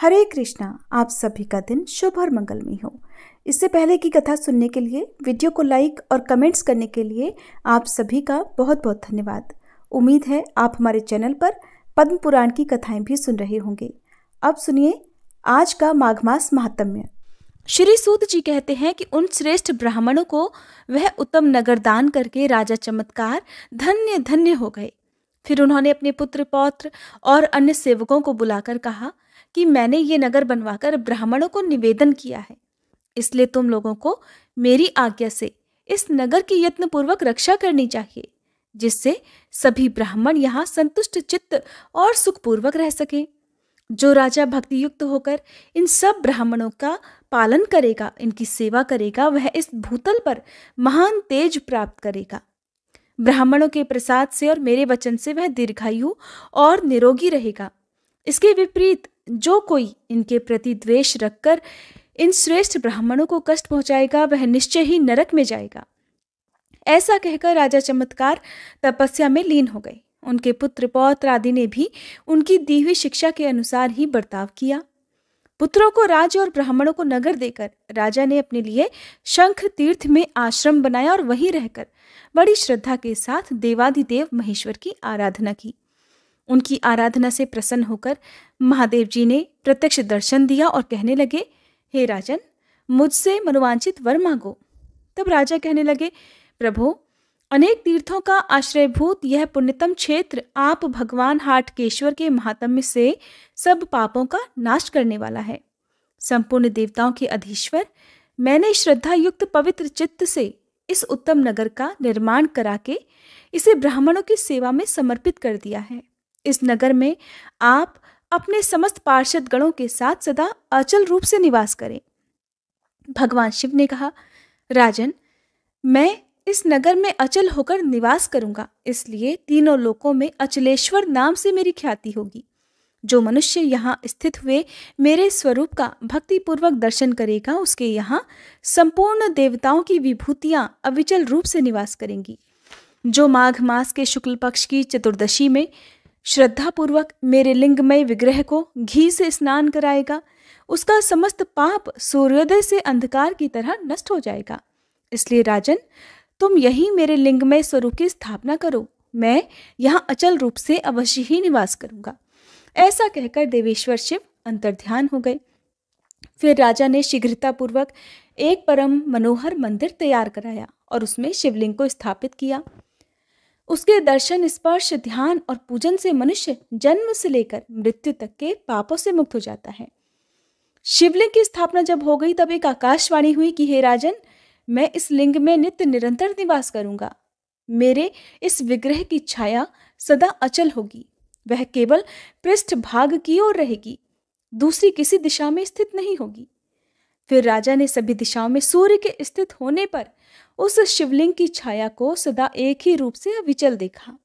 हरे कृष्णा। आप सभी का दिन शुभ और मंगलमय हो। इससे पहले की कथा सुनने के लिए, वीडियो को लाइक और कमेंट्स करने के लिए आप सभी का बहुत बहुत धन्यवाद। उम्मीद है आप हमारे चैनल पर पद्म पुराण की कथाएं भी सुन रहे होंगे। अब सुनिए आज का माघ मास महात्म्य। श्री सूत जी कहते हैं कि उन श्रेष्ठ ब्राह्मणों को वह उत्तम नगर दान करके राजा चमत्कार धन्य धन्य हो गए। फिर उन्होंने अपने पुत्र पौत्र और अन्य सेवकों को बुलाकर कहा कि मैंने ये नगर बनवाकर ब्राह्मणों को निवेदन किया है, इसलिए तुम लोगों को मेरी आज्ञा से इस नगर की यत्नपूर्वक रक्षा करनी चाहिए, जिससे सभी ब्राह्मण यहाँ संतुष्ट चित्त और सुखपूर्वक रह सकें। जो राजा भक्ति युक्त होकर इन सब ब्राह्मणों का पालन करेगा, इनकी सेवा करेगा, वह इस भूतल पर महान तेज प्राप्त करेगा। ब्राह्मणों के प्रसाद से और मेरे वचन से वह दीर्घायु और निरोगी रहेगा। इसके विपरीत जो कोई इनके प्रति द्वेष रखकर इन श्रेष्ठ ब्राह्मणों को कष्ट पहुंचाएगा, वह निश्चय ही नरक में जाएगा। ऐसा कहकर राजा चमत्कार तपस्या में लीन हो गए। उनके पुत्र पौत्र आदि ने भी उनकी दी हुई शिक्षा के अनुसार ही बर्ताव किया। पुत्रों को राज्य और ब्राह्मणों को नगर देकर राजा ने अपने लिए शंख तीर्थ में आश्रम बनाया और वहीं रहकर बड़ी श्रद्धा के साथ देवाधिदेव महेश्वर की आराधना की। उनकी आराधना से प्रसन्न होकर महादेव जी ने प्रत्यक्ष दर्शन दिया और कहने लगे, हे राजन, मुझसे मनोवांछित वर मांगो। तब राजा कहने लगे, प्रभु, अनेक तीर्थों का आश्रयभूत यह पुण्यतम क्षेत्र आप भगवान हाटकेश्वर के महात्म्य से सब पापों का नाश करने वाला है। संपूर्ण देवताओं के अधीश्वर, मैंने श्रद्धा युक्त पवित्र चित्त से इस उत्तम नगर का निर्माण करा के इसे ब्राह्मणों की सेवा में समर्पित कर दिया है। इस नगर में आप अपने समस्त पार्षद गणों के साथ सदा अचल रूप से निवास करें। भगवान शिव ने कहा, राजन, मैं इस नगर में अचल होकर निवास करूंगा, इसलिए तीनों लोकों में अचलेश्वर नाम से मेरी ख्याति होगी। जो मनुष्य यहाँ स्थित हुए मेरे स्वरूप का भक्तिपूर्वक दर्शन करेगा, उसके यहाँ संपूर्ण देवताओं की विभूतियां अविचल रूप से निवास करेंगी। जो माघ मास के शुक्ल पक्ष की चतुर्दशी में श्रद्धापूर्वक मेरे लिंगमय विग्रह को घी से स्नान कराएगा, उसका समस्त पाप सूर्योदय से अंधकार की तरह नष्ट हो जाएगा। इसलिए राजन, तुम यही मेरे लिंगमय स्वरूप की स्थापना करो, मैं यहाँ अचल रूप से अवश्य ही निवास करूंगा। ऐसा कहकर देवेश्वर शिव अंतर्ध्यान हो गए। फिर राजा ने शीघ्रतापूर्वक एक परम मनोहर मंदिर तैयार कराया और उसमें शिवलिंग को स्थापित किया। उसके दर्शन, स्पर्श, ध्यान और पूजन से मनुष्य जन्म से लेकर मृत्यु तक के पापों से मुक्त हो जाता है। शिवलिंग की स्थापना जब हो गई, तब एक आकाशवाणी हुई कि हे राजन, मैं इस लिंग में नित्य निरंतर निवास करूंगा। मेरे इस विग्रह की छाया सदा अचल होगी। वह केवल पृष्ठ भाग की ओर रहेगी, दूसरी किसी दिशा में स्थित नहीं होगी। फिर राजा ने सभी दिशाओं में सूर्य के स्थित होने पर उस शिवलिंग की छाया को सदा एक ही रूप से अविचल देखा,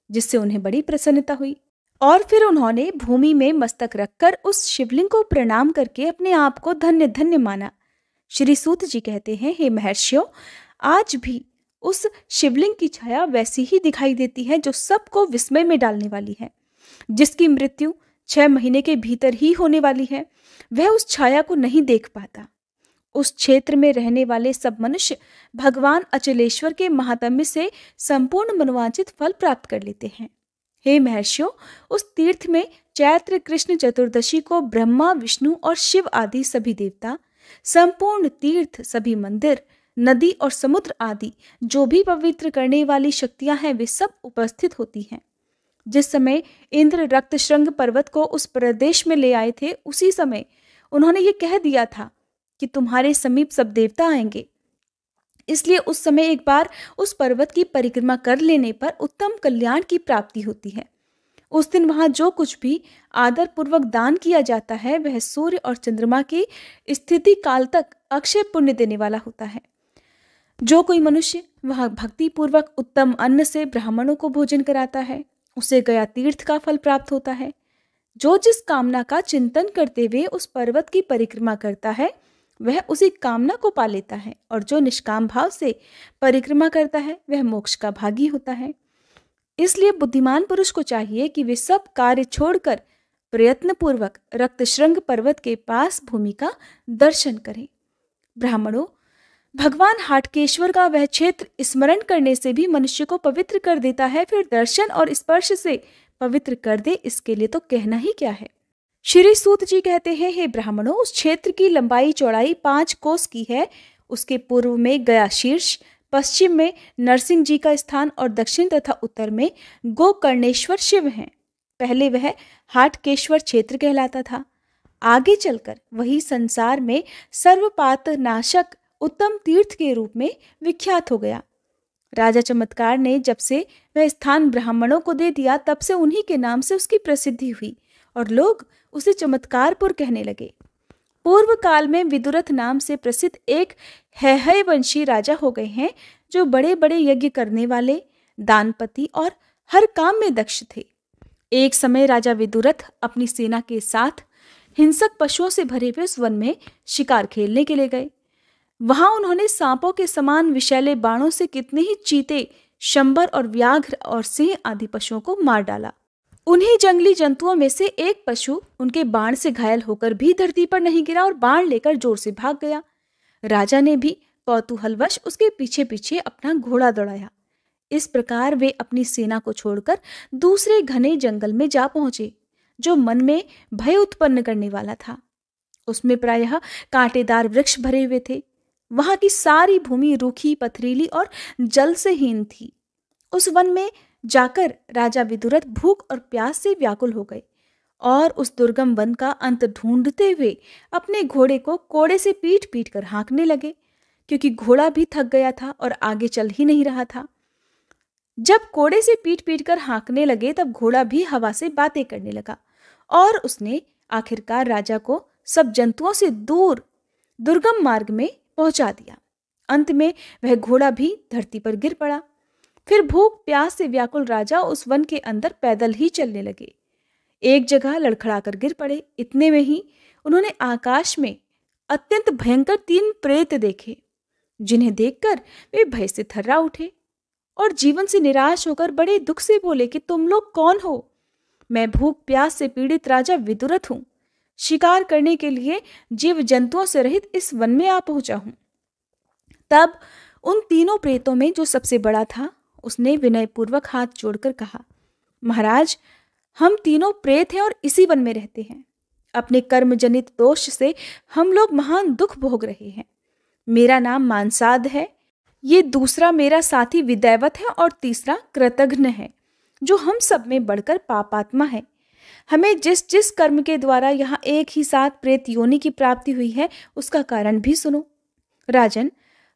जिससे उन्हें बड़ी प्रसन्नता हुई। और फिर उन्होंने भूमि में मस्तक रखकर उस शिवलिंग को प्रणाम करके अपने आप को धन्य धन्य माना। श्री सूत जी कहते हैं, हे महर्षियों, आज भी उस शिवलिंग की छाया वैसी ही दिखाई देती है जो सबको विस्मय में डालने वाली है। जिसकी मृत्यु 6 महीने के भीतर ही होने वाली है, वह उस छाया को नहीं देख पाता। उस क्षेत्र में रहने वाले सब मनुष्य भगवान अचलेश्वर के महात्म्य से संपूर्ण मनोवांछित फल प्राप्त कर लेते हैं। हे महर्षियों, उस तीर्थ में चैत्र कृष्ण चतुर्दशी को ब्रह्मा, विष्णु और शिव आदि सभी देवता, संपूर्ण तीर्थ, सभी मंदिर, नदी और समुद्र आदि जो भी पवित्र करने वाली शक्तियां हैं, वे सब उपस्थित होती हैं। जिस समय इंद्र रक्तशृंग पर्वत को उस प्रदेश में ले आए थे, उसी समय उन्होंने ये कह दिया था कि तुम्हारे समीप सब देवता आएंगे। इसलिए उस समय एक बार उस पर्वत की परिक्रमा कर लेने पर उत्तम कल्याण की प्राप्ति होती है। उस दिन वहां जो कुछ भी आदर पूर्वक दान किया जाता है, वह सूर्य और चंद्रमा की स्थिति काल तक अक्षय पुण्य देने वाला होता है। जो कोई मनुष्य वहां भक्ति पूर्वक उत्तम अन्न से ब्राह्मणों को भोजन कराता है, उसे गया तीर्थ का फल प्राप्त होता है। जो जिस कामना का चिंतन करते हुए उस पर्वत की परिक्रमा करता है, वह उसी कामना को पा लेता है, और जो निष्काम भाव से परिक्रमा करता है, वह मोक्ष का भागी होता है। इसलिए बुद्धिमान पुरुष को चाहिए कि वे सब कार्य छोड़कर प्रयत्नपूर्वक रक्तशृंग पर्वत के पास भूमि का दर्शन करें। ब्राह्मणों, भगवान हाटकेश्वर का वह क्षेत्र स्मरण करने से भी मनुष्य को पवित्र कर देता है, फिर दर्शन और स्पर्श से पवित्र कर दे, इसके लिए तो कहना ही क्या है। श्री सूत जी कहते हैं, हे ब्राह्मणों, उस क्षेत्र की लंबाई चौड़ाई 5 कोस की है। उसके पूर्व में गया शीर्ष, पश्चिम में नरसिंह जी का स्थान और दक्षिण तथा उत्तर में गोकर्णेश्वर शिव हैं। पहले वह हाटकेश्वर क्षेत्र कहलाता था। आगे चलकर वही संसार में सर्वपात नाशक उत्तम तीर्थ के रूप में विख्यात हो गया। राजा चमत्कार ने जब से वह स्थान ब्राह्मणों को दे दिया, तब से उन्हीं के नाम से उसकी प्रसिद्धि हुई और लोग उसे चमत्कारपुर कहने लगे। पूर्व काल में विदुरथ नाम से प्रसिद्ध एक हैहय वंशी राजा हो गए हैं, जो बड़े बड़े यज्ञ करने वाले, दानपति और हर काम में दक्ष थे। एक समय राजा विदुरथ अपनी सेना के साथ हिंसक पशुओं से भरे हुए उस वन में शिकार खेलने के लिए गए। वहां उन्होंने सांपों के समान विषैले बाणों से कितने ही चीते, शंबर और व्याघ्र और सिंह आदि पशुओं को मार डाला। उन्हीं जंगली जंतुओं में से एक पशु उनके बाण से घायल होकर भी धरती पर नहीं गिरा और बाण लेकर जोर से भाग गया। राजा ने भी कौतूहलवश उसके पीछे पीछे अपना घोड़ा दौड़ाया। इस प्रकार वे अपनी सेना को छोड़कर दूसरे घने जंगल में जा पहुंचे, जो मन में भय उत्पन्न करने वाला था। उसमें प्रायः कांटेदार वृक्ष भरे हुए थे। वहां की सारी भूमि रूखी, पथरीली और जल से हीन थी। उस वन में जाकर राजा विदुरथ भूख और प्यास से व्याकुल हो गए और उस दुर्गम वन का अंत ढूंढते हुए अपने घोड़े को कोड़े से पीट पीट कर हाँकने लगे, क्योंकि घोड़ा भी थक गया था और आगे चल ही नहीं रहा था। जब कोड़े से पीट पीट कर हाँकने लगे, तब घोड़ा भी हवा से बातें करने लगा और उसने आखिरकार राजा को सब जंतुओं से दूर दुर्गम मार्ग में पहुंचा दिया। अंत में वह घोड़ा भी धरती पर गिर पड़ा। फिर भूख प्यास से व्याकुल राजा उस वन के अंदर पैदल ही चलने लगे। एक जगह लड़खड़ाकर गिर पड़े। इतने में ही उन्होंने आकाश में अत्यंत भयंकर 3 प्रेत देखे, जिन्हें देखकर वे भय से थर्रा उठे और जीवन से निराश होकर बड़े दुख से बोले कि तुम लोग कौन हो? मैं भूख प्यास से पीड़ित राजा विदुरथ हूं। शिकार करने के लिए जीव जंतुओं से रहित इस वन में आ पहुंचा हूं। तब उन तीनों प्रेतों में जो सबसे बड़ा था, उसने विनयपूर्वक हाथ जोड़कर कहा, महाराज, हम तीनों प्रेत हैं और इसी वन में रहते हैं। अपने कर्म जनित दोष से हम लोग महान दुख भोग रहे हैं। मेरा नाम मानसाद है, ये दूसरा मेरा साथी विदैवत है और तीसरा कृतघ्न है, जो हम सब में बढ़कर पापात्मा है। हमें जिस जिस कर्म के द्वारा यहाँ एक ही साथ प्रेत योनि की प्राप्ति हुई है, उसका कारण भी सुनो। राजन,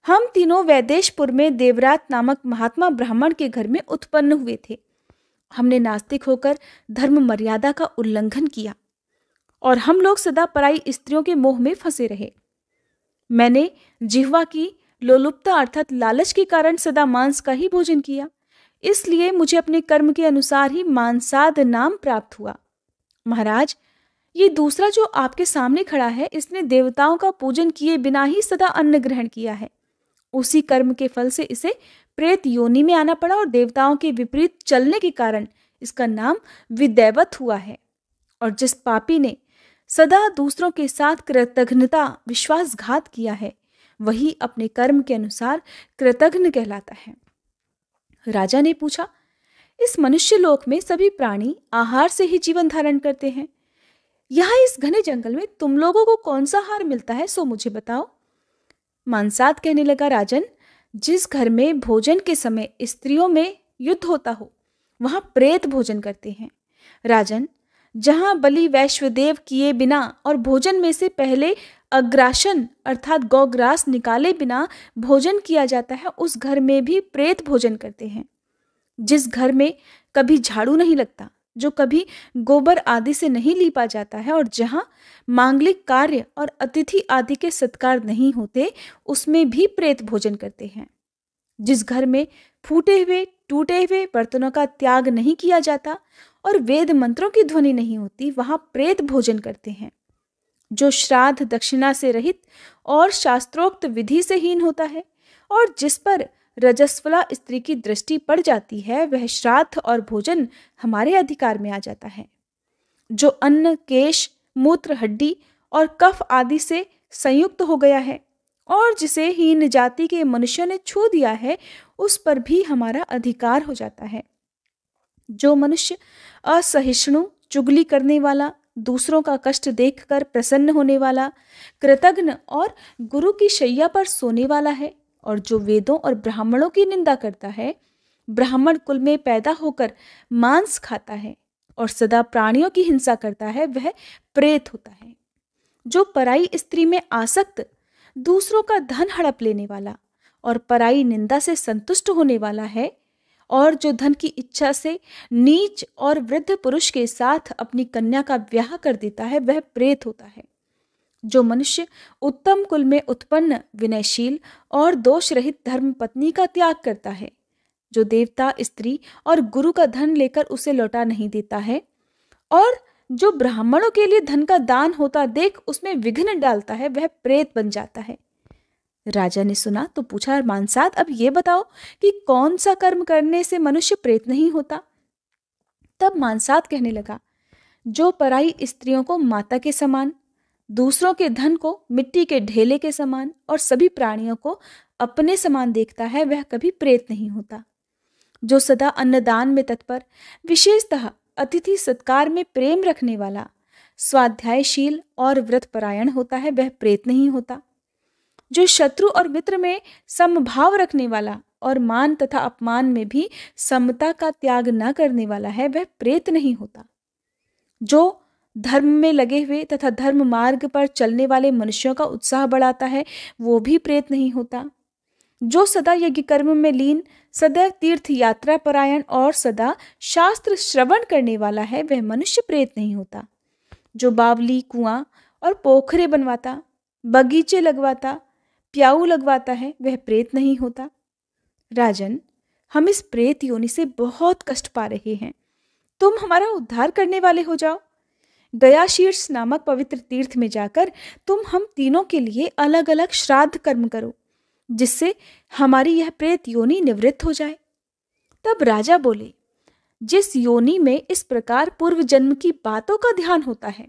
हम तीनों वैदेशपुर में देवरात नामक महात्मा ब्राह्मण के घर में उत्पन्न हुए थे। हमने नास्तिक होकर धर्म मर्यादा का उल्लंघन किया और हम लोग सदा पराई स्त्रियों के मोह में फंसे रहे। मैंने जिह्वा की लोलुपता अर्थात लालच के कारण सदा मांस का ही भोजन किया, इसलिए मुझे अपने कर्म के अनुसार ही मांसाद नाम प्राप्त हुआ। महाराज, ये दूसरा जो आपके सामने खड़ा है, इसने देवताओं का पूजन किए बिना ही सदा अन्न ग्रहण किया है। उसी कर्म के फल से इसे प्रेत योनि में आना पड़ा और देवताओं के विपरीत चलने के कारण इसका नाम विदैवत हुआ है। और जिस पापी ने सदा दूसरों के साथ कृतघ्नता विश्वासघात किया है, वही अपने कर्म के अनुसार कृतघ्न कहलाता है। राजा ने पूछा, इस मनुष्य लोक में सभी प्राणी आहार से ही जीवन धारण करते हैं। यहाँ इस घने जंगल में तुम लोगों को कौन सा आहार मिलता है, सो मुझे बताओ। मानसाद कहने लगा, राजन, जिस घर में भोजन के समय स्त्रियों में युद्ध होता हो, वहां प्रेत भोजन करते हैं। राजन, जहां बलि वैश्वदेव किए बिना और भोजन में से पहले अग्रासन अर्थात गौग्रास निकाले बिना भोजन किया जाता है, उस घर में भी प्रेत भोजन करते हैं। जिस घर में कभी झाड़ू नहीं लगता, जो कभी गोबर आदि से नहीं लीपा जाता है और जहां मांगलिक कार्य और अतिथि आदि के सत्कार नहीं होते, उसमें भी प्रेत भोजन करते हैं। जिस घर में फूटे हुए टूटे हुए बर्तनों का त्याग नहीं किया जाता और वेद मंत्रों की ध्वनि नहीं होती, वहां प्रेत भोजन करते हैं। जो श्राद्ध दक्षिणा से रहित और शास्त्रोक्त विधि से हीन होता है और जिस पर रजस्वला स्त्री की दृष्टि पड़ जाती है, वह श्राद्ध और भोजन हमारे अधिकार में आ जाता है। जो अन्न, केश, मूत्र, हड्डी और कफ आदि से संयुक्त हो गया है और जिसे हीन जाति के मनुष्यों ने छू दिया है, उस पर भी हमारा अधिकार हो जाता है। जो मनुष्य असहिष्णु, चुगली करने वाला, दूसरों का कष्ट देखकर प्रसन्न होने वाला, कृतघ्न और गुरु की शैया पर सोने वाला है और जो वेदों और ब्राह्मणों की निंदा करता है, ब्राह्मण कुल में पैदा होकर मांस खाता है और सदा प्राणियों की हिंसा करता है, वह प्रेत होता है। जो पराई स्त्री में आसक्त, दूसरों का धन हड़प लेने वाला और पराई निंदा से संतुष्ट होने वाला है और जो धन की इच्छा से नीच और वृद्ध पुरुष के साथ अपनी कन्या का ब्याह कर देता है, वह प्रेत होता है। जो मनुष्य उत्तम कुल में उत्पन्न, विनयशील और दोष रहित धर्म पत्नी का त्याग करता है, जो देवता, स्त्री और गुरु का धन लेकर उसे लौटा नहीं देता है और जो ब्राह्मणों के लिए धन का दान होता देख उसमें विघ्न डालता है, वह प्रेत बन जाता है। राजा ने सुना तो पूछा, मानसाद, अब ये बताओ कि कौन सा कर्म करने से मनुष्य प्रेत नहीं होता? तब मानसाद कहने लगा, जो पराई स्त्रियों को माता के समान, दूसरों के धन को मिट्टी के ढेले के समान और सभी प्राणियों को अपने समान देखता है, वह कभी प्रेत नहीं होता। जो सदा अन्नदान में तत्पर, विशेषतः अतिथि सत्कार में प्रेम रखने वाला, स्वाध्यायशील और व्रतपरायण होता है, वह प्रेत नहीं होता। जो शत्रु और मित्र में समभाव रखने वाला और मान तथा अपमान में भी समता का त्याग न करने वाला है, वह प्रेत नहीं होता। जो धर्म में लगे हुए तथा धर्म मार्ग पर चलने वाले मनुष्यों का उत्साह बढ़ाता है, वो भी प्रेत नहीं होता। जो सदा यज्ञ कर्म में लीन, सदैव तीर्थ यात्रा परायण और सदा शास्त्र श्रवण करने वाला है, वह मनुष्य प्रेत नहीं होता। जो बावली, कुआं और पोखरे बनवाता, बगीचे लगवाता, प्याऊ लगवाता है, वह प्रेत नहीं होता। राजन, हम इस प्रेत योनि से बहुत कष्ट पा रहे हैं, तुम हमारा उद्धार करने वाले हो जाओ। गया शीर्ष नामक पवित्र तीर्थ में जाकर तुम हम तीनों के लिए अलग अलग श्राद्ध कर्म करो, जिससे हमारी यह प्रेत योनि निवृत्त हो जाए। तब राजा बोले, जिस योनि में इस प्रकार पूर्व जन्म की बातों का ध्यान होता है,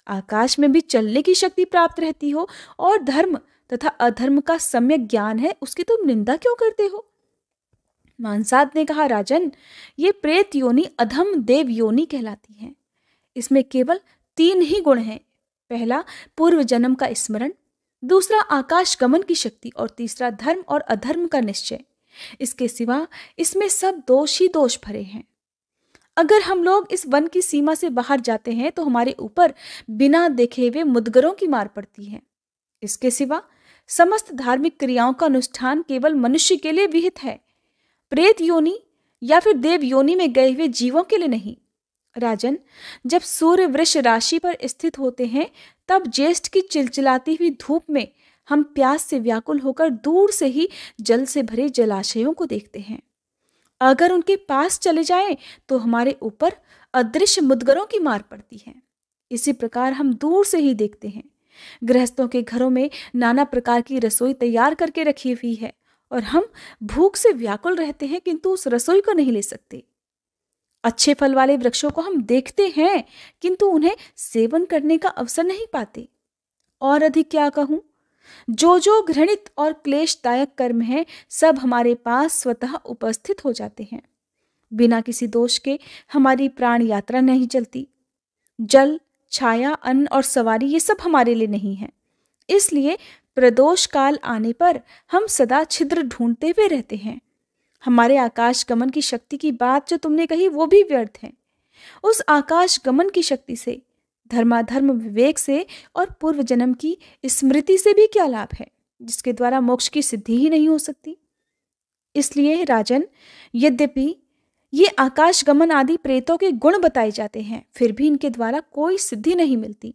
आकाश में भी चलने की शक्ति प्राप्त रहती हो और धर्म तथा अधर्म का सम्यक ज्ञान है, उसकी तुम निंदा क्यों करते हो? मानसाद ने कहा, राजन, ये प्रेत योनि अधम देव योनि कहलाती है। इसमें केवल 3 ही गुण हैं। पहला पूर्व जन्म का स्मरण, दूसरा आकाश गमन की शक्ति और तीसरा धर्म और अधर्म का निश्चय। इसके सिवा इसमें सब दोष ही दोष भरे हैं। अगर हम लोग इस वन की सीमा से बाहर जाते हैं तो हमारे ऊपर बिना देखे हुए मुदगरों की मार पड़ती है। इसके सिवा समस्त धार्मिक क्रियाओं का अनुष्ठान केवल मनुष्य के लिए विहित है, प्रेत योनि या फिर देव योनि में गए हुए जीवों के लिए नहीं। राजन, जब सूर्य वृष राशि पर स्थित होते हैं, तब ज्येष्ठ की चिलचिलाती हुई धूप में हम प्यास से व्याकुल होकर दूर से ही जल से भरे जलाशयों को देखते हैं। अगर उनके पास चले जाएं तो हमारे ऊपर अदृश्य मुदगरों की मार पड़ती है। इसी प्रकार हम दूर से ही देखते हैं। गृहस्थों के घरों में नाना प्रकार की रसोई तैयार करके रखी हुई है और हम भूख से व्याकुल रहते हैं, किंतु उस रसोई को नहीं ले सकते। अच्छे फल वाले वृक्षों को हम देखते हैं, किंतु उन्हें सेवन करने का अवसर नहीं पाते। और अधिक क्या कहूं, जो जो घृणित और क्लेशदायक कर्म है, सब हमारे पास स्वतः उपस्थित हो जाते हैं। बिना किसी दोष के हमारी प्राण यात्रा नहीं चलती। जल, छाया, अन्न और सवारी ये सब हमारे लिए नहीं है। इसलिए प्रदोष काल आने पर हम सदा छिद्र ढूंढते हुए रहते हैं। हमारे आकाश गमन की शक्ति की बात जो तुमने कही वो भी व्यर्थ है। उस आकाश गमन की शक्ति से, धर्माधर्म विवेक से और पूर्व जन्म की स्मृति से भी क्या लाभ है, जिसके द्वारा मोक्ष की सिद्धि ही नहीं हो सकती। इसलिए राजन, यद्यपि ये आकाश गमन आदि प्रेतों के गुण बताए जाते हैं, फिर भी इनके द्वारा कोई सिद्धि नहीं मिलती।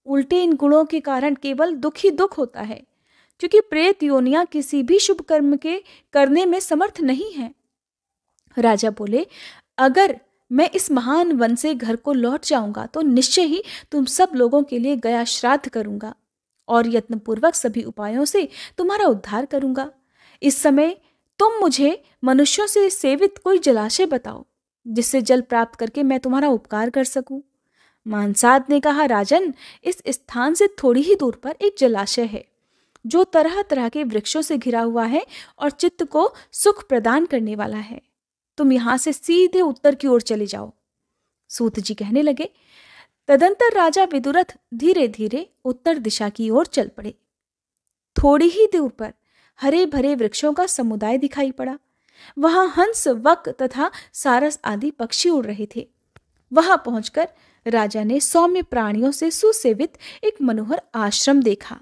उल्टे इन गुणों के कारण केवल दुख ही दुख होता है, क्योंकि प्रेत योनियां किसी भी शुभ कर्म के करने में समर्थ नहीं है। राजा बोले, अगर मैं इस महान वन से घर को लौट जाऊंगा तो निश्चय ही तुम सब लोगों के लिए गया श्राद्ध करूंगा और यत्नपूर्वक सभी उपायों से तुम्हारा उद्धार करूंगा। इस समय तुम मुझे मनुष्यों से सेवित कोई जलाशय बताओ, जिससे जल प्राप्त करके मैं तुम्हारा उपकार कर सकूं। मानसाद ने कहा, राजन, इस स्थान से थोड़ी ही दूर पर एक जलाशय है जो तरह तरह के वृक्षों से घिरा हुआ है और चित्त को सुख प्रदान करने वाला है। तुम यहां से सीधे उत्तर की ओर चले जाओ। सूत जी कहने लगे। तदंतर राजा विदुरथ धीरे धीरे उत्तर दिशा की ओर चल पड़े। थोड़ी ही दूर पर हरे भरे वृक्षों का समुदाय दिखाई पड़ा। वहां हंस, वक तथा सारस आदि पक्षी उड़ रहे थे। वहां पहुंचकर राजा ने सौम्य प्राणियों से सुसेवित एक मनोहर आश्रम देखा।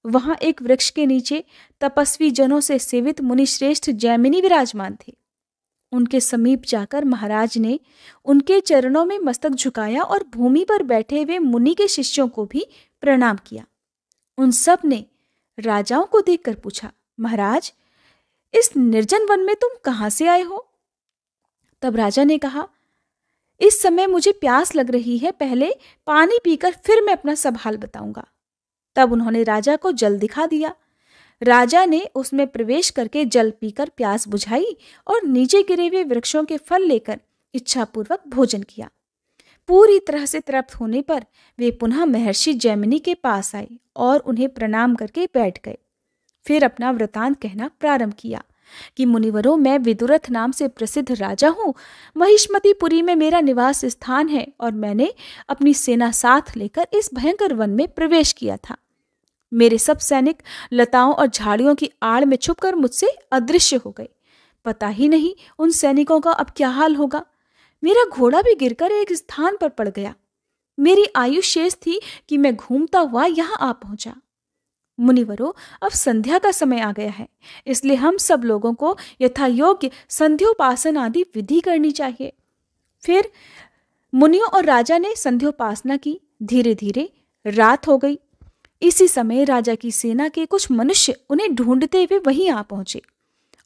वहां एक वृक्ष के नीचे तपस्वी जनों से सेवित मुनिश्रेष्ठ जैमिनी विराजमान थे। उनके समीप जाकर महाराज ने उनके चरणों में मस्तक झुकाया और भूमि पर बैठे हुए मुनि के शिष्यों को भी प्रणाम किया। उन सब ने राजाओं को देखकर पूछा, महाराज, इस निर्जन वन में तुम कहां से आए हो? तब राजा ने कहा, इस समय मुझे प्यास लग रही है, पहले पानी पीकर फिर मैं अपना सब हाल बताऊंगा। तब उन्होंने राजा को जल दिखा दिया। राजा ने उसमें प्रवेश करके जल पीकर प्यास बुझाई और नीचे गिरे हुए वृक्षों के फल लेकर इच्छापूर्वक भोजन किया। पूरी तरह से तृप्त होने पर वे पुनः महर्षि जैमिनी के पास आए और उन्हें प्रणाम करके बैठ गए। फिर अपना वृतांत कहना प्रारंभ किया कि मुनिवरों, मैं विदुरथ नाम से प्रसिद्ध राजा हूँ। महिष्मतीपुरी में मेरा निवास स्थान है और मैंने अपनी सेना साथ लेकर इस भयंकर वन में प्रवेश किया था। मेरे सब सैनिक लताओं और झाड़ियों की आड़ में छुपकर मुझसे अदृश्य हो गए। पता ही नहीं उन सैनिकों का अब क्या हाल होगा। मेरा घोड़ा भी गिरकर एक स्थान पर पड़ गया। मेरी आयु शेष थी कि मैं घूमता हुआ यहाँ आ पहुंचा। मुनिवरों, अब संध्या का समय आ गया है, इसलिए हम सब लोगों को यथा योग्य संध्योपासन आदि विधि करनी चाहिए। फिर मुनियों और राजा ने संध्योपासना की। धीरे धीरे रात हो गई। इसी समय राजा की सेना के कुछ मनुष्य उन्हें ढूंढते हुए वहीं आ पहुंचे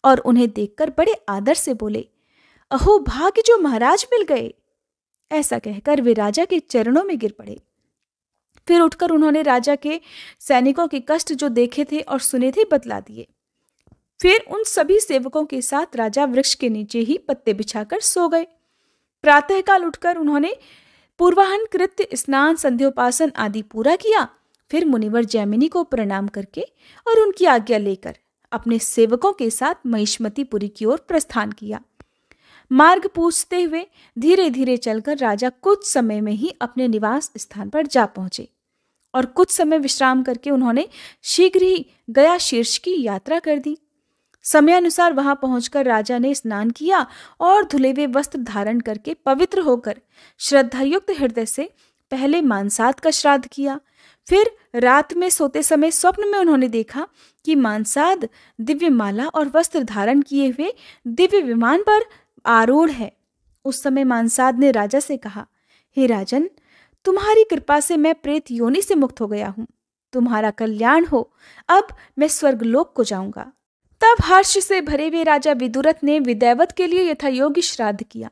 और उन्हें देखकर बड़े आदर से बोले, अहो भाग्य, जो महाराज मिल गए। ऐसा कहकर वे राजा के चरणों में गिर पड़े। फिर उठकर उन्होंने राजा के सैनिकों के कष्ट जो देखे थे और सुने थे बतला दिए। फिर उन सभी सेवकों के साथ राजा वृक्ष के नीचे ही पत्ते बिछाकर सो गए। प्रातःकाल उठकर उन्होंने पूर्वाहन कृत्य, स्नान, संध्योपासन आदि पूरा किया। फिर मुनिवर जैमिनी को प्रणाम करके और उनकी आज्ञा लेकर अपने सेवकों के साथ महिष्मतीपुरी की ओर प्रस्थान किया। मार्ग पूछते हुए धीरे धीरे चलकर राजा कुछ समय में ही अपने निवास स्थान पर जा पहुंचे और कुछ समय विश्राम करके उन्होंने शीघ्र ही गया शीर्ष की यात्रा कर दी। समयानुसार वहां पहुंचकर राजा ने स्नान किया और धुले हुए वस्त्र धारण करके पवित्र होकर श्रद्धायुक्त हृदय से पहले मानसाद का श्राद्ध किया। फिर रात में सोते समय स्वप्न में उन्होंने देखा कि मानसाद दिव्य माला और वस्त्र धारण किए हुए दिव्य विमान पर आरूढ़ है। उस समय मानसाद ने राजा से कहा, हे राजन, तुम्हारी कृपा से मैं प्रेत योनि से मुक्त हो गया हूँ। तुम्हारा कल्याण हो। अब मैं स्वर्गलोक को जाऊंगा। तब हर्ष से भरे हुए राजा विदुरथ ने विदैवत के लिए यथायोग्य श्राद्ध किया।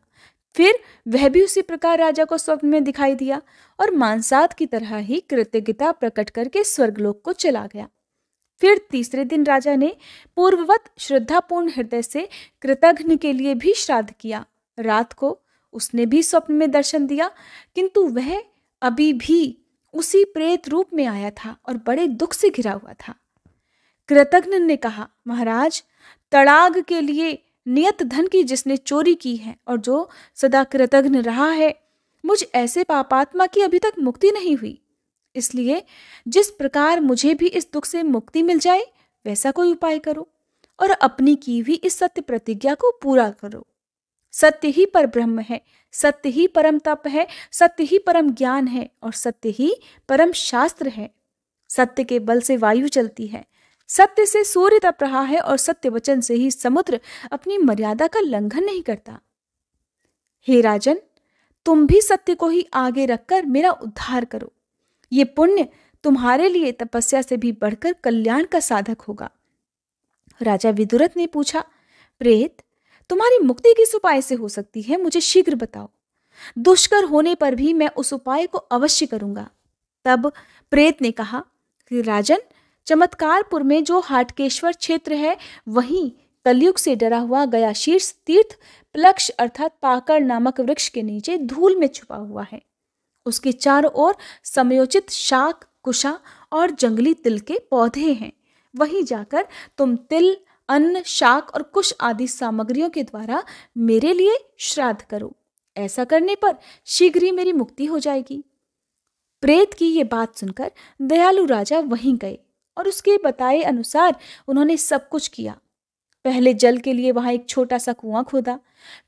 फिर वह भी उसी प्रकार राजा को स्वप्न में दिखाई दिया और मानसाद की तरह ही कृतज्ञता प्रकट करके स्वर्गलोक को चला गया। फिर तीसरे दिन राजा ने पूर्ववत श्रद्धापूर्ण हृदय से कृतघ्न के लिए भी श्राद्ध किया। रात को उसने भी स्वप्न में दर्शन दिया, किंतु वह अभी भी उसी प्रेत रूप में आया था और बड़े दुख से घिरा हुआ था। कृतघ्न ने कहा, महाराज, तड़ाग के लिए नियत धन की जिसने चोरी की है और जो सदा कृतघ्न रहा है, मुझ ऐसे पापात्मा की अभी तक मुक्ति नहीं हुई। इसलिए जिस प्रकार मुझे भी इस दुख से मुक्ति मिल जाए वैसा कोई उपाय करो और अपनी की हुई इस सत्य प्रतिज्ञा को पूरा करो। सत्य ही पर ब्रह्म है, सत्य ही परम तप है, सत्य ही परम ज्ञान है और सत्य ही परम शास्त्र है। सत्य के बल से वायु चलती है, सत्य से सूर्य तप रहा है और सत्य वचन से ही समुद्र अपनी मर्यादा का लंघन नहीं करता। हे राजन, तुम भी सत्य को ही आगे रखकर मेरा उद्धार करो। ये पुण्य तुम्हारे लिए तपस्या से भी बढ़कर कल्याण का साधक होगा। राजा विदुरथ ने पूछा, प्रेत, तुम्हारी मुक्ति किस उपाय से हो सकती है, मुझे शीघ्र बताओ। दुष्कर होने पर भी मैं उस उपाय को अवश्य करूंगा। तब प्रेत ने कहा कि राजन, चमत्कारपुर में जो हाटकेश्वर क्षेत्र है, वहीं कलयुग से डरा हुआ गया शीर्ष तीर्थ प्लक्ष अर्थात पाकड़ नामक वृक्ष के नीचे धूल में छुपा हुआ है। उसके चारों ओर समयोचित शाक, कुशा और जंगली तिल के पौधे हैं। वहीं जाकर तुम तिल, अन्न, शाक और कुश आदि सामग्रियों के द्वारा मेरे लिए श्राद्ध करो। ऐसा करने पर शीघ्र ही मेरी मुक्ति हो जाएगी। प्रेत की ये बात सुनकर दयालु राजा वहीं गए और उसके बताए अनुसार उन्होंने सब कुछ किया। पहले जल के लिए वहां एक छोटा सा कुआं खोदा,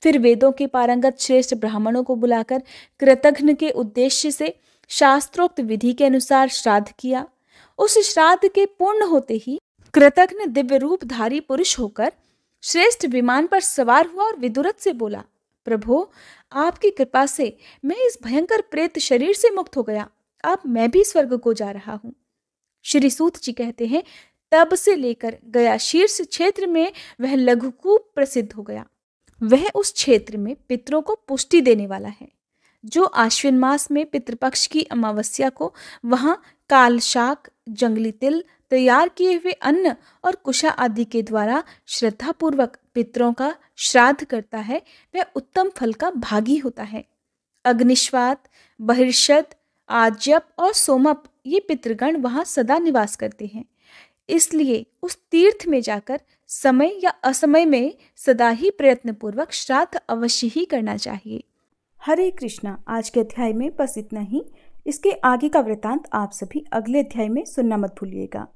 फिर वेदों के पारंगत श्रेष्ठ ब्राह्मणों को बुलाकर कृतघ्न के उद्देश्य से शास्त्रोक्त विधि के अनुसार श्राद्ध किया। उस श्राद्ध के पूर्ण होते ही कृतघ्न दिव्य रूपधारी पुरुष होकर श्रेष्ठ विमान पर सवार हुआ और विदुरथ से बोला, प्रभो, आपकी कृपा से मैं इस भयंकर प्रेत शरीर से मुक्त हो गया। अब मैं भी स्वर्ग को जा रहा हूं। श्री सूत जी कहते हैं, तब से लेकर गया शीर्ष क्षेत्र में वह लघुकूप प्रसिद्ध हो गया। वह उस क्षेत्र में पितरों को पुष्टि देने वाला है। जो आश्विन मास में पितृपक्ष की अमावस्या को वहां कालशाक, जंगली तिल, तैयार किए हुए अन्न और कुशा आदि के द्वारा श्रद्धापूर्वक पितरों का श्राद्ध करता है, वह उत्तम फल का भागी होता है। अग्निश्वात, बहिर्षद, आज्यप और सोमप ये पितृगण वहां सदा निवास करते हैं। इसलिए उस तीर्थ में जाकर समय या असमय में सदा ही प्रयत्नपूर्वक श्राद्ध अवश्य ही करना चाहिए। हरे कृष्णा। आज के अध्याय में बस इतना ही। इसके आगे का वृतांत आप सभी अगले अध्याय में सुनना मत भूलिएगा।